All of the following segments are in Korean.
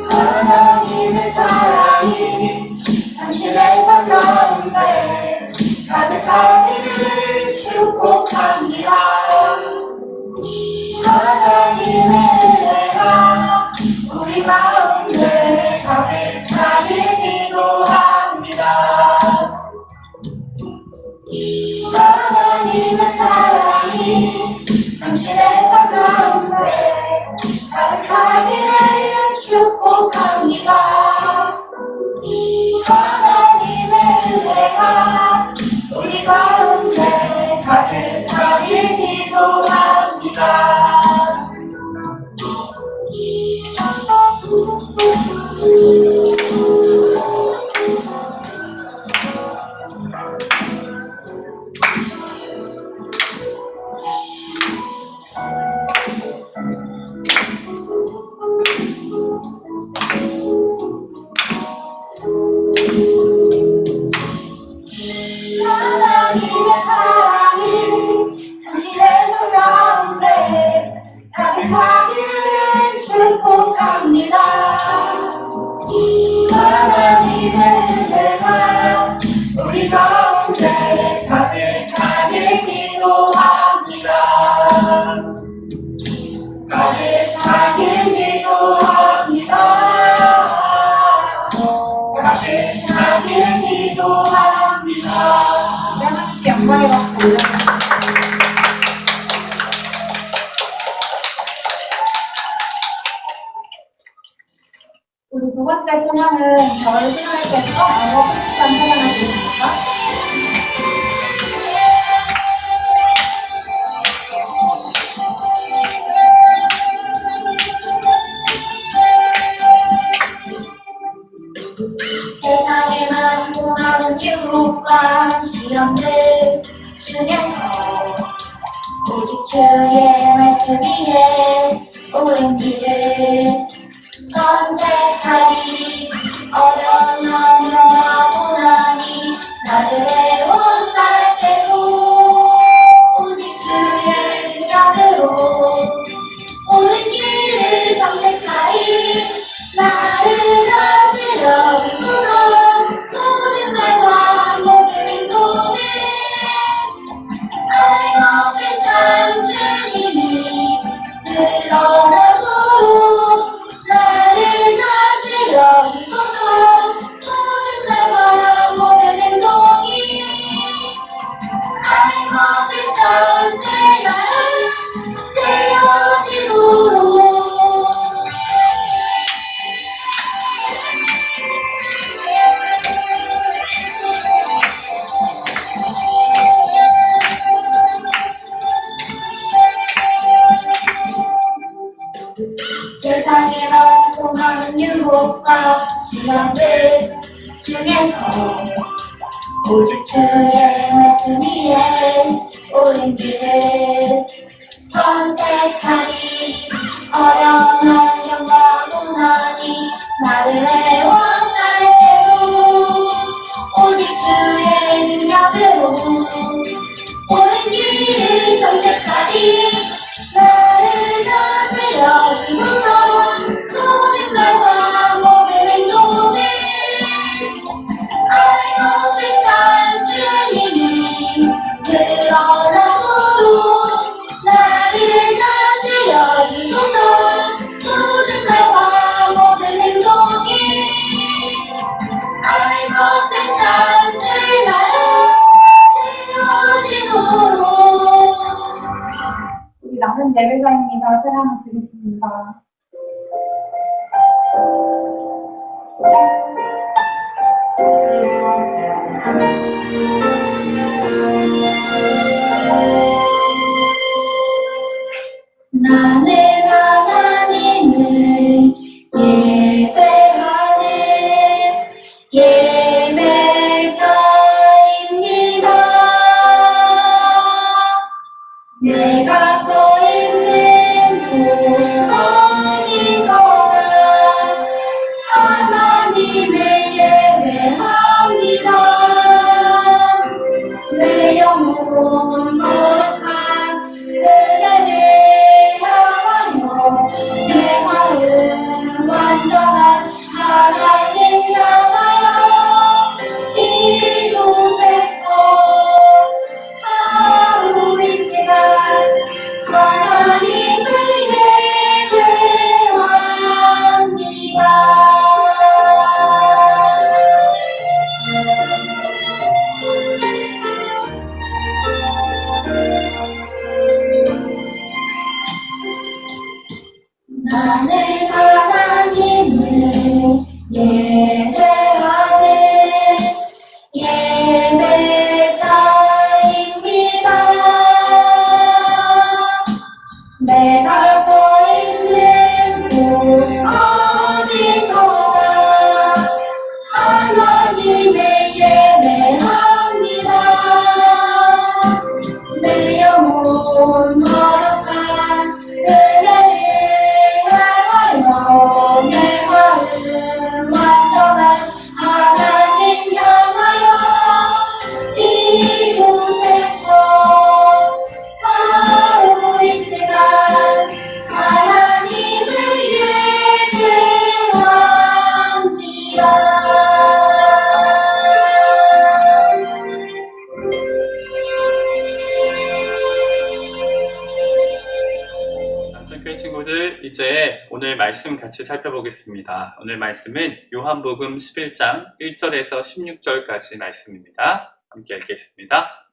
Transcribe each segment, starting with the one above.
하나님의 사랑이 당신의 삶 가운데 가득하기를 축복합니다. 하나님의 은혜가 우리 가운데 가득하길 기도합니다. 하나님의 사랑이 당신의 삶 가운데 가득하기를 축복합니다. 하나님의 은혜가 우리 가운데 가득하길 기도합니다. 하나님의 사랑이 당신의 손 가운데 가득하기를 축복합니다. 하나님의 은혜가 우리 가운데 가득하길 기도합니다. 가득하길 기도합니다. 가득하길 기도합니다. 하나님께 영광의 박수 올려주세요. 우리 두 번째 찬양은 저를 신앙할 때서 언어 크리스찬 찬양하시겠습니다. 세상에 많은 유혹과 시험들 중에서 오직 주의 말씀 위에 오랜 길을 선택하리. 어려운 환경과 고난이 나를 애워쌀 때도 오직 주의 능력으로 오랜 길을 선택하리. 나를 다스려 주소서. 모든 말과 모든 행동에 I'm a Christian. 주님이 드러나도록 나를 다스려 주소서. 모든 말과 모든 행동이 I'm a Christian. 제 나라 세워지도록. 세상에 많고 많은 유혹과 시련들 중에서 오직 주의 말씀 위에 오랜 길을 선택하리. 어려운 환경과 고난이 나를 애워쌀 때도 오직 주의 능력으로 오랜 길을 선택하리. 나를 다스려 주소서. 모든 말과 모든 행동에 I'm a Christian. 주님이 드러나도록 나를 다스려 주소서. 모든 말과 모든 행동에 I'm a Christian. 제 나라 세워지도록. 우리 남은 예배자입니다. 찬양하시겠습니다. 나는 하나님을 예배하는 예배자입니다. 내가 서 있는 곳 어디서나 하나님의 예배합니다. 내 영혼 거룩한 그대를 향하여 내 마음 완전한 하나님 향하여 이곳에서 하루 이 시간 하나님을 예배합니다. 나는 하나님을 예배하는 예배자입니다. 내가 서 있는 곳 어디서나 하나님의 예배합니다. 내 영혼 거룩한 그대를 향하여 내 마음 완전한 하나님 향하여 이곳에서 하루 이 시간 하나님을 예배합니다. 장천교회 친구들, 이제 오늘 말씀 같이 살펴보겠습니다. 오늘 말씀은 요한복음 11장 1절에서 16절까지 말씀입니다. 함께 읽겠습니다.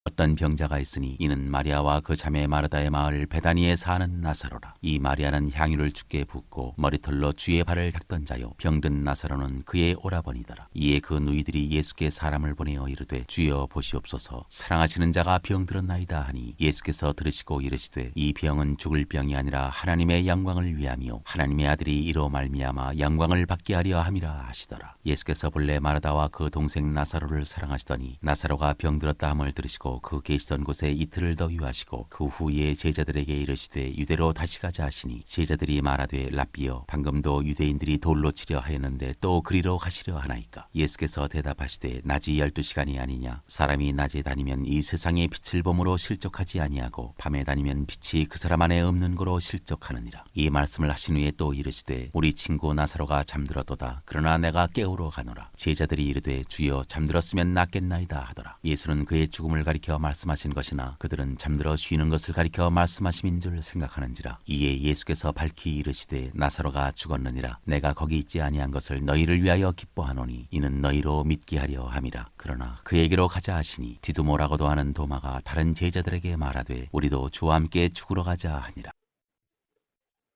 어떤 병자가 있으니 이는 마리아와 그 자매 마르다의 마을 베다니에 사는 나사로라. 이 마리아는 향유를 주께 붓고 머리털로 주의 발을 닦던 자요, 병든 나사로는 그의 오라버니더라. 이에 그 누이들이 예수께 사람을 보내어 이르되 주여 보시옵소서, 사랑하시는 자가 병들었나이다 하니 예수께서 들으시고 이르시되 이 병은 죽을 병이 아니라 하나님의 영광을 위함이요 하나님의 아들이 이로 말미암아 영광을 받게 하려 함이라 하시더라. 예수께서 본래 마르다와 그 동생 나사로를 사랑하시더니 나사로가 병들었다 함을 들으시고 그 계시던 곳에 이틀을 더 유하시고 그 후에 제자들에게 이르시되 유대로 다시 가자 하시니 제자들이 말하되 랍비여, 방금도 유대인들이 돌로 치려 하였는데 또 그리로 가시려 하나이까? 예수께서 대답하시되 낮이 12시간이 아니냐? 사람이 낮에 다니면 이 세상의 빛을 봄으로 실족하지 아니하고 밤에 다니면 빛이 그 사람 안에 없는 거로 실족하느니라. 이 말씀을 하신 후에 또 이르시되 우리 친구 나사로가 잠들었도다. 그러나 내가 깨우러 가노라. 제자들이 이르되 주여, 잠들었으면 낫겠나이다 하더라. 예수는 그의 죽음을 가리켜 말씀하신 것이나 그들은 잠들어 쉬는 것을 가리켜 말씀하심인 줄 생각하는지라. 이에 예수께서 밝히 이르시되 나사로가 죽었느니라. 내가 거기 있지 아니한 것을 너희를 위하여 기뻐하노니 이는 너희로 믿게 하려 함이라. 그러나 그에게로 가자 하시니 디두모라고도 하는 도마가 다른 제자들에게 말하되 우리도 주와 함께 죽으러 가자 하니라.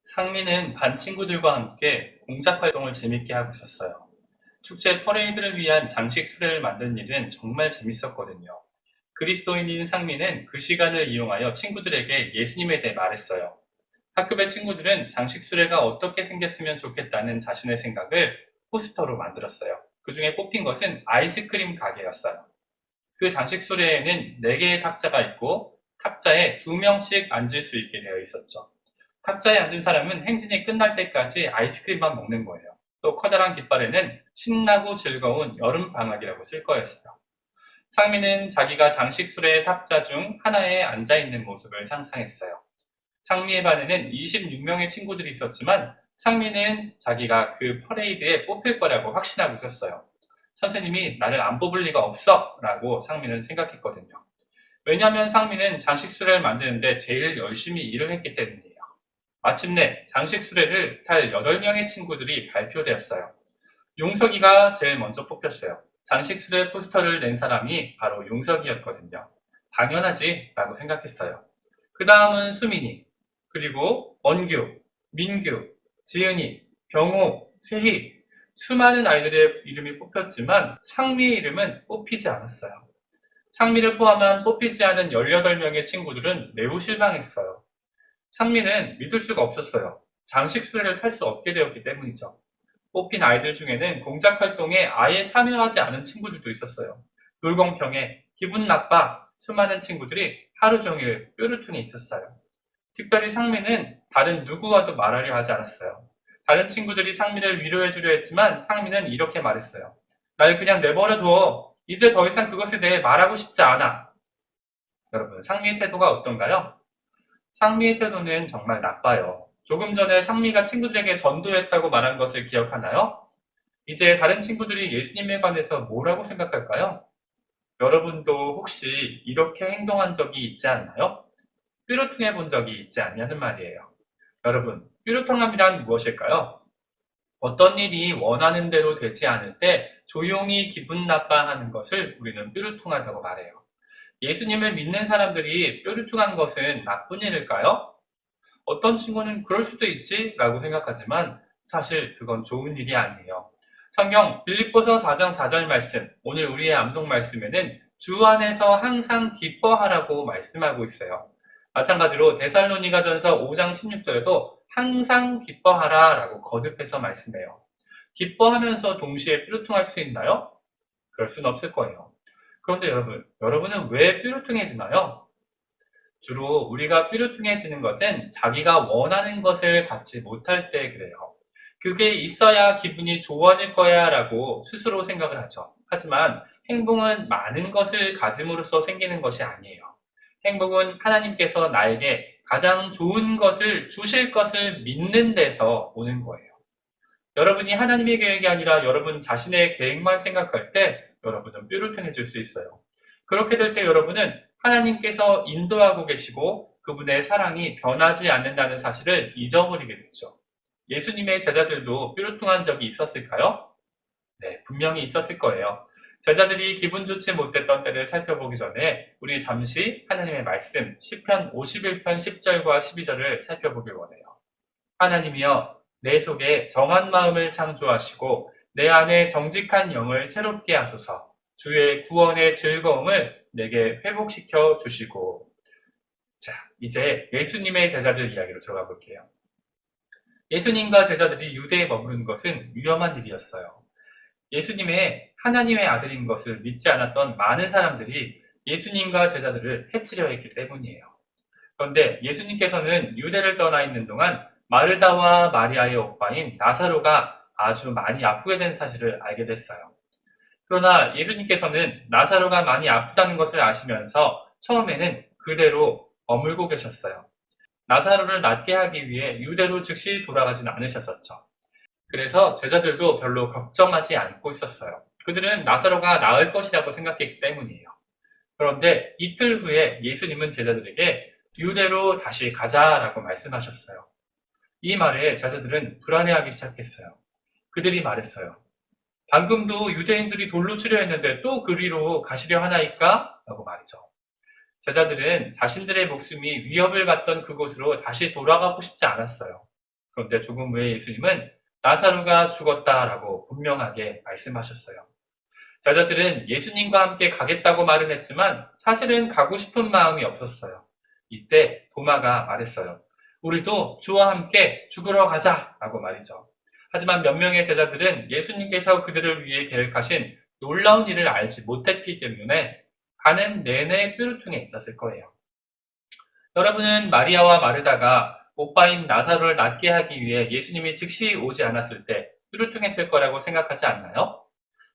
상민은 반 친구들과 함께 공작 활동을 재밌게 하고 있었어요. 축제 퍼레이드를 위한 장식 수레를 만드는 일은 정말 재밌었거든요. 그리스도인인 상민은 그 시간을 이용하여 친구들에게 예수님에 대해 말했어요. 학급의 친구들은 장식 수레가 어떻게 생겼으면 좋겠다는 자신의 생각을 포스터로 만들었어요. 그 중에 뽑힌 것은 아이스크림 가게였어요. 그 장식 수레에는 4개의 탁자가 있고 탁자에 2명씩 앉을 수 있게 되어 있었죠. 탁자에 앉은 사람은 행진이 끝날 때까지 아이스크림만 먹는 거예요. 또 커다란 깃발에는 신나고 즐거운 여름방학이라고 쓸 거였어요. 상민은 자기가 장식 수레의 탁자 중 하나에 앉아있는 모습을 상상했어요. 상미의 반에는 26명의 친구들이 있었지만 상민은 자기가 그 퍼레이드에 뽑힐 거라고 확신하고 있었어요. 선생님이 나를 안 뽑을 리가 없어 라고 상민은 생각했거든요. 왜냐하면 상민은 장식 수레를 만드는데 제일 열심히 일을 했기 때문이에요. 마침내 장식 수레를 탈 8명의 친구들이 발표되었어요. 용석이가 제일 먼저 뽑혔어요. 장식 수레 포스터를 낸 사람이 바로 용석이었거든요. 당연하지 라고 생각했어요. 그 다음은 수민이, 그리고 원규, 민규, 지은이, 병호, 세희, 수많은 아이들의 이름이 뽑혔지만 상미의 이름은 뽑히지 않았어요. 상미를 포함한 뽑히지 않은 18명의 친구들은 매우 실망했어요. 상미는 믿을 수가 없었어요. 장식 수레를 탈 수 없게 되었기 때문이죠. 뽑힌 아이들 중에는 공작 활동에 아예 참여하지 않은 친구들도 있었어요. 불공평해, 기분 나빠, 수많은 친구들이 하루 종일 뾰루퉁에 있었어요. 특별히 상미는 다른 누구와도 말하려 하지 않았어요. 다른 친구들이 상미를 위로해주려 했지만 상미는 이렇게 말했어요. 날 그냥 내버려둬. 이제 더 이상 그것에 대해 말하고 싶지 않아. 여러분, 상미의 태도가 어떤가요? 상미의 태도는 정말 나빠요. 조금 전에 상미가 친구들에게 전도했다고 말한 것을 기억하나요? 이제 다른 친구들이 예수님에 관해서 뭐라고 생각할까요? 여러분도 혹시 이렇게 행동한 적이 있지 않나요? 뾰루퉁해 본 적이 있지 않냐는 말이에요. 여러분, 뾰루퉁함이란 무엇일까요? 어떤 일이 원하는 대로 되지 않을 때 조용히 기분 나빠하는 것을 우리는 뾰루퉁하다고 말해요. 예수님을 믿는 사람들이 뾰루퉁한 것은 나쁜 일일까요? 어떤 친구는 그럴 수도 있지 라고 생각하지만 사실 그건 좋은 일이 아니에요. 성경 빌립보서 4장 4절 말씀, 오늘 우리의 암송 말씀에는 주 안에서 항상 기뻐하라고 말씀하고 있어요. 마찬가지로 데살로니가전서 5장 16절에도 항상 기뻐하라 라고 거듭해서 말씀해요. 기뻐하면서 동시에 뾰루퉁할 수 있나요? 그럴 수는 없을 거예요. 그런데 여러분은 왜 뾰루퉁해지나요? 주로 우리가 뾰루퉁해지는 것은 자기가 원하는 것을 갖지 못할 때 그래요. 그게 있어야 기분이 좋아질 거야 라고 스스로 생각을 하죠. 하지만 행복은 많은 것을 가짐으로써 생기는 것이 아니에요. 행복은 하나님께서 나에게 가장 좋은 것을 주실 것을 믿는 데서 오는 거예요. 여러분이 하나님의 계획이 아니라 여러분 자신의 계획만 생각할 때 여러분은 뾰루퉁해질 수 있어요. 그렇게 될 때 여러분은 하나님께서 인도하고 계시고 그분의 사랑이 변하지 않는다는 사실을 잊어버리게 되죠. 예수님의 제자들도 뾰루퉁한 적이 있었을까요? 네, 분명히 있었을 거예요. 제자들이 기분 좋지 못했던 때를 살펴보기 전에 우리 잠시 하나님의 말씀 시편 51편 10절과 12절을 살펴보길 원해요. 하나님이여 내 속에 정한 마음을 창조하시고 내 안에 정직한 영을 새롭게 하소서. 주의 구원의 즐거움을 내게 회복시켜 주시고. 자, 이제 예수님의 제자들 이야기로 들어가 볼게요. 예수님과 제자들이 유대에 머무르는 것은 위험한 일이었어요. 예수님의 하나님의 아들인 것을 믿지 않았던 많은 사람들이 예수님과 제자들을 해치려 했기 때문이에요. 그런데 예수님께서는 유대를 떠나 있는 동안 마르다와 마리아의 오빠인 나사로가 아주 많이 아프게 된 사실을 알게 됐어요. 그러나 예수님께서는 나사로가 많이 아프다는 것을 아시면서 처음에는 그대로 머물고 계셨어요. 나사로를 낫게 하기 위해 유대로 즉시 돌아가지는 않으셨었죠. 그래서 제자들도 별로 걱정하지 않고 있었어요. 그들은 나사로가 나을 것이라고 생각했기 때문이에요. 그런데 이틀 후에 예수님은 제자들에게 유대로 다시 가자라고 말씀하셨어요. 이 말에 제자들은 불안해하기 시작했어요. 그들이 말했어요. 방금도 유대인들이 돌로 치려 했는데 또 그리로 가시려 하나이까? 라고 말이죠. 제자들은 자신들의 목숨이 위협을 받던 그곳으로 다시 돌아가고 싶지 않았어요. 그런데 조금 후에 예수님은 나사로가 죽었다라고 분명하게 말씀하셨어요. 제자들은 예수님과 함께 가겠다고 말은 했지만 사실은 가고 싶은 마음이 없었어요. 이때 도마가 말했어요. 우리도 주와 함께 죽으러 가자라고 말이죠. 하지만 몇 명의 제자들은 예수님께서 그들을 위해 계획하신 놀라운 일을 알지 못했기 때문에 가는 내내 뾰루퉁에 있었을 거예요. 여러분은 마리아와 마르다가 오빠인 나사로를 낫게 하기 위해 예수님이 즉시 오지 않았을 때 뾰루퉁했을 거라고 생각하지 않나요?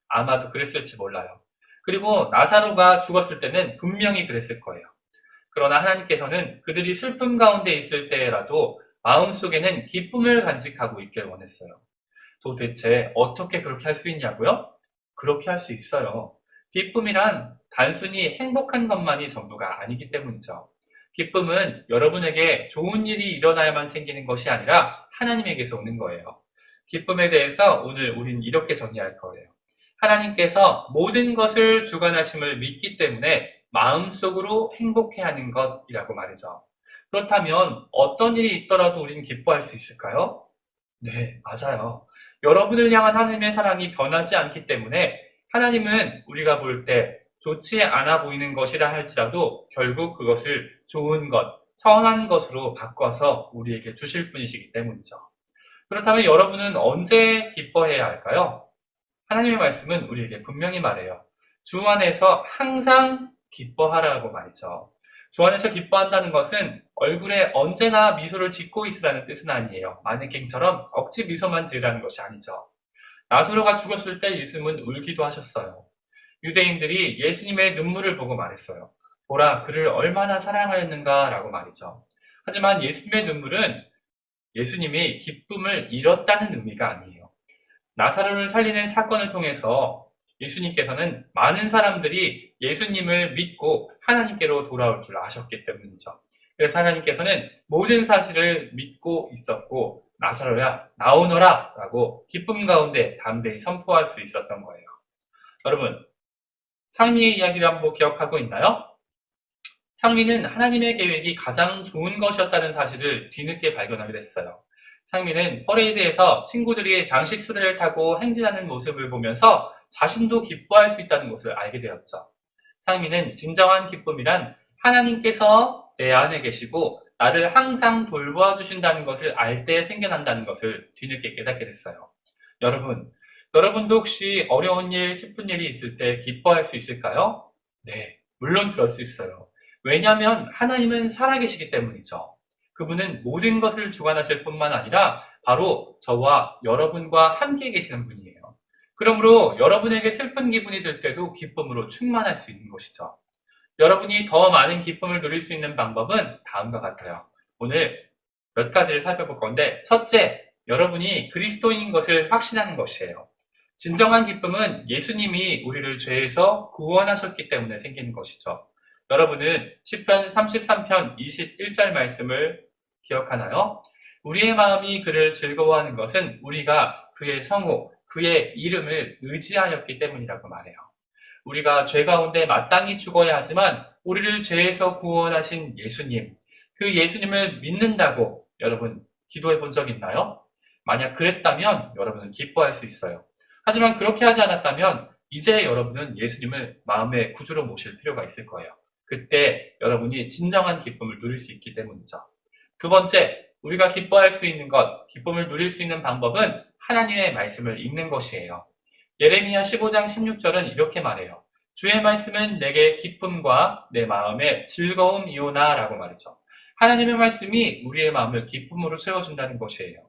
아마도 그랬을지 몰라요. 그리고 나사로가 죽었을 때는 분명히 그랬을 거예요. 그러나 하나님께서는 그들이 슬픔 가운데 있을 때라도 마음속에는 기쁨을 간직하고 있길 원했어요. 도대체 어떻게 그렇게 할 수 있냐고요? 그렇게 할 수 있어요. 기쁨이란 단순히 행복한 것만이 전부가 아니기 때문이죠. 기쁨은 여러분에게 좋은 일이 일어나야만 생기는 것이 아니라 하나님에게서 오는 거예요. 기쁨에 대해서 오늘 우린 이렇게 정의할 거예요. 하나님께서 모든 것을 주관하심을 믿기 때문에 마음속으로 행복해하는 것이라고 말이죠. 그렇다면 어떤 일이 있더라도 우리는 기뻐할 수 있을까요? 네, 맞아요. 여러분을 향한 하나님의 사랑이 변하지 않기 때문에 하나님은 우리가 볼 때 좋지 않아 보이는 것이라 할지라도 결국 그것을 좋은 것, 선한 것으로 바꿔서 우리에게 주실 분이시기 때문이죠. 그렇다면 여러분은 언제 기뻐해야 할까요? 하나님의 말씀은 우리에게 분명히 말해요. 주 안에서 항상 기뻐하라고 말이죠. 주 안에서 기뻐한다는 것은 얼굴에 언제나 미소를 짓고 있으라는 뜻은 아니에요. 마네킹처럼 억지 미소만 지으라는 것이 아니죠. 나사로가 죽었을 때 예수님은 울기도 하셨어요. 유대인들이 예수님의 눈물을 보고 말했어요. 보라, 그를 얼마나 사랑하였는가 라고 말이죠. 하지만 예수님의 눈물은 예수님이 기쁨을 잃었다는 의미가 아니에요. 나사로를 살리는 사건을 통해서 예수님께서는 많은 사람들이 예수님을 믿고 하나님께로 돌아올 줄 아셨기 때문이죠. 그래서 하나님께서는 모든 사실을 믿고 있었고 나사로야 나오너라 라고 기쁨 가운데 담대히 선포할 수 있었던 거예요. 여러분, 상미의 이야기를 한번 기억하고 있나요? 상미는 하나님의 계획이 가장 좋은 것이었다는 사실을 뒤늦게 발견하게 됐어요. 상미는 퍼레이드에서 친구들이 장식 수레를 타고 행진하는 모습을 보면서 자신도 기뻐할 수 있다는 것을 알게 되었죠. 상미는 진정한 기쁨이란 하나님께서 내 안에 계시고 나를 항상 돌보아 주신다는 것을 알 때 생겨난다는 것을 뒤늦게 깨닫게 됐어요. 여러분도 혹시 어려운 일, 슬픈 일이 있을 때 기뻐할 수 있을까요? 네, 물론 그럴 수 있어요. 왜냐하면 하나님은 살아계시기 때문이죠. 그분은 모든 것을 주관하실 뿐만 아니라 바로 저와 여러분과 함께 계시는 분이에요. 그러므로 여러분에게 슬픈 기분이 들 때도 기쁨으로 충만할 수 있는 것이죠. 여러분이 더 많은 기쁨을 누릴 수 있는 방법은 다음과 같아요. 오늘 몇 가지를 살펴볼 건데, 첫째, 여러분이 그리스도인인 것을 확신하는 것이에요. 진정한 기쁨은 예수님이 우리를 죄에서 구원하셨기 때문에 생기는 것이죠. 여러분은 시편 33편 21절 말씀을 기억하나요? 우리의 마음이 그를 즐거워하는 것은 우리가 그의 성호, 그의 이름을 의지하였기 때문이라고 말해요. 우리가 죄 가운데 마땅히 죽어야 하지만 우리를 죄에서 구원하신 예수님, 그 예수님을 믿는다고 여러분 기도해 본 적 있나요? 만약 그랬다면 여러분은 기뻐할 수 있어요. 하지만 그렇게 하지 않았다면 이제 여러분은 예수님을 마음의 구주로 모실 필요가 있을 거예요. 그때 여러분이 진정한 기쁨을 누릴 수 있기 때문이죠. 두 번째, 우리가 기뻐할 수 있는 것, 기쁨을 누릴 수 있는 방법은 하나님의 말씀을 읽는 것이에요. 예레미야 15장 16절은 이렇게 말해요. 주의 말씀은 내게 기쁨과 내 마음의 즐거움이오나 라고 말이죠. 하나님의 말씀이 우리의 마음을 기쁨으로 채워준다는 것이에요.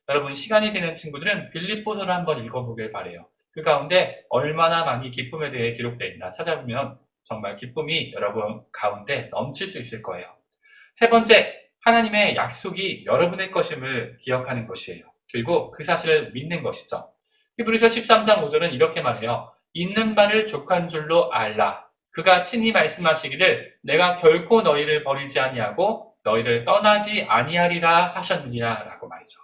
여러분, 시간이 되는 친구들은 빌립보서를 한번 읽어보길 바라요. 그 가운데 얼마나 많이 기쁨에 대해 기록되어 있나 찾아보면 정말 기쁨이 여러분 가운데 넘칠 수 있을 거예요. 세 번째, 하나님의 약속이 여러분의 것임을 기억하는 것이에요. 그리고 그 사실을 믿는 것이죠. 히브리서 13장 5절은 이렇게 말해요. 있는 바를 족한 줄로 알라. 그가 친히 말씀하시기를 내가 결코 너희를 버리지 아니하고 너희를 떠나지 아니하리라 하셨느니라 라고 말이죠.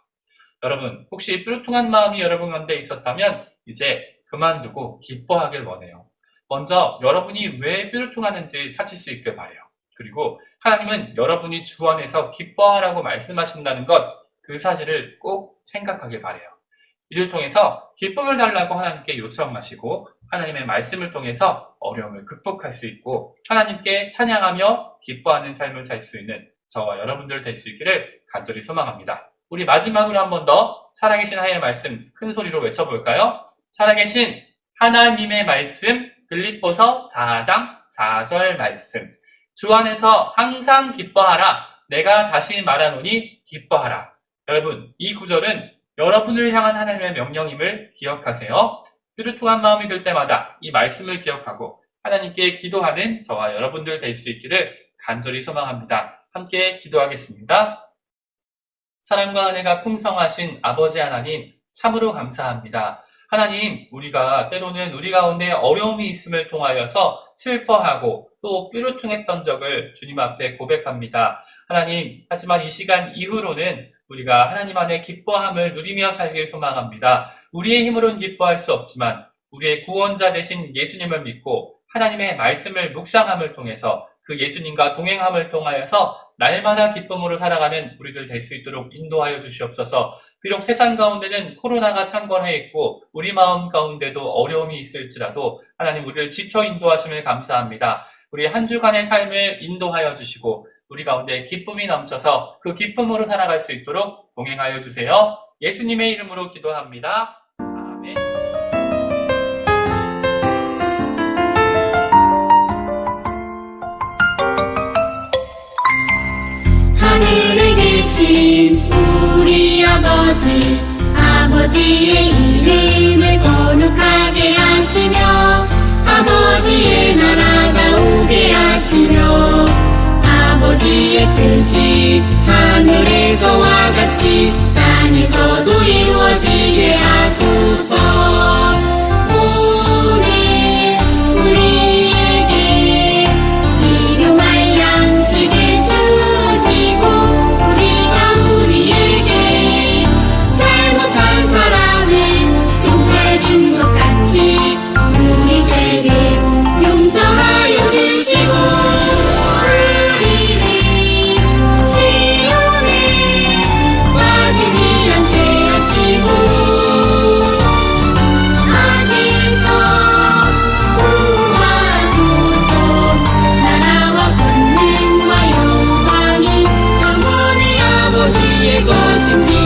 여러분, 혹시 뾰루통한 마음이 여러분 가운데 있었다면 이제 그만두고 기뻐하길 원해요. 먼저 여러분이 왜 뾰루통하는지 찾을 수 있길 바라요. 그리고 하나님은 여러분이 주 안에서 기뻐하라고 말씀하신다는 것, 그 사실을 꼭 생각하길 바라요. 이를 통해서 기쁨을 달라고 하나님께 요청하시고 하나님의 말씀을 통해서 어려움을 극복할 수 있고 하나님께 찬양하며 기뻐하는 삶을 살 수 있는 저와 여러분들 될 수 있기를 간절히 소망합니다. 우리 마지막으로 한 번 더 살아계신 하나님의 말씀 큰 소리로 외쳐볼까요? 살아계신 하나님의 말씀 빌립보서 4장 4절 말씀. 주 안에서 항상 기뻐하라. 내가 다시 말하노니 기뻐하라. 여러분, 이 구절은 여러분을 향한 하나님의 명령임을 기억하세요. 뾰루통한 마음이 들 때마다 이 말씀을 기억하고 하나님께 기도하는 저와 여러분들 될 수 있기를 간절히 소망합니다. 함께 기도하겠습니다. 사랑과 은혜가 풍성하신 아버지 하나님, 참으로 감사합니다. 하나님, 우리가 때로는 우리 가운데 어려움이 있음을 통하여서 슬퍼하고 또 뾰루퉁했던 적을 주님 앞에 고백합니다. 하나님, 하지만 이 시간 이후로는 우리가 하나님 안에 기뻐함을 누리며 살길 소망합니다. 우리의 힘으로는 기뻐할 수 없지만 우리의 구원자 되신 예수님을 믿고 하나님의 말씀을 묵상함을 통해서 그 예수님과 동행함을 통하여서 날마다 기쁨으로 살아가는 우리들 될 수 있도록 인도하여 주시옵소서. 비록 세상 가운데는 코로나가 창궐해 있고 우리 마음 가운데도 어려움이 있을지라도 하나님 우리를 지켜 인도하심을 감사합니다. 우리 한 주간의 삶을 인도하여 주시고 우리 가운데 기쁨이 넘쳐서 그 기쁨으로 살아갈 수 있도록 동행하여 주세요. 예수님의 이름으로 기도합니다. 아멘. 아버지의 이름을 거룩하게 하시며 아버지의 나라가 오게 하시며 아버지의 뜻이 하늘에서와 같이 땅에서도 이루어지게 하소서. 오늘 우리에게 일용할 양식을 주시고 우리에게 잘못한 사람을 용서해준 것 같이 우리 죄를 용서하여 주시고 우리를 시험에 빠지지 않게 하시고 악에서 구하소서. 나라와 권능과 영광이 영원히 아버지의 것입니다.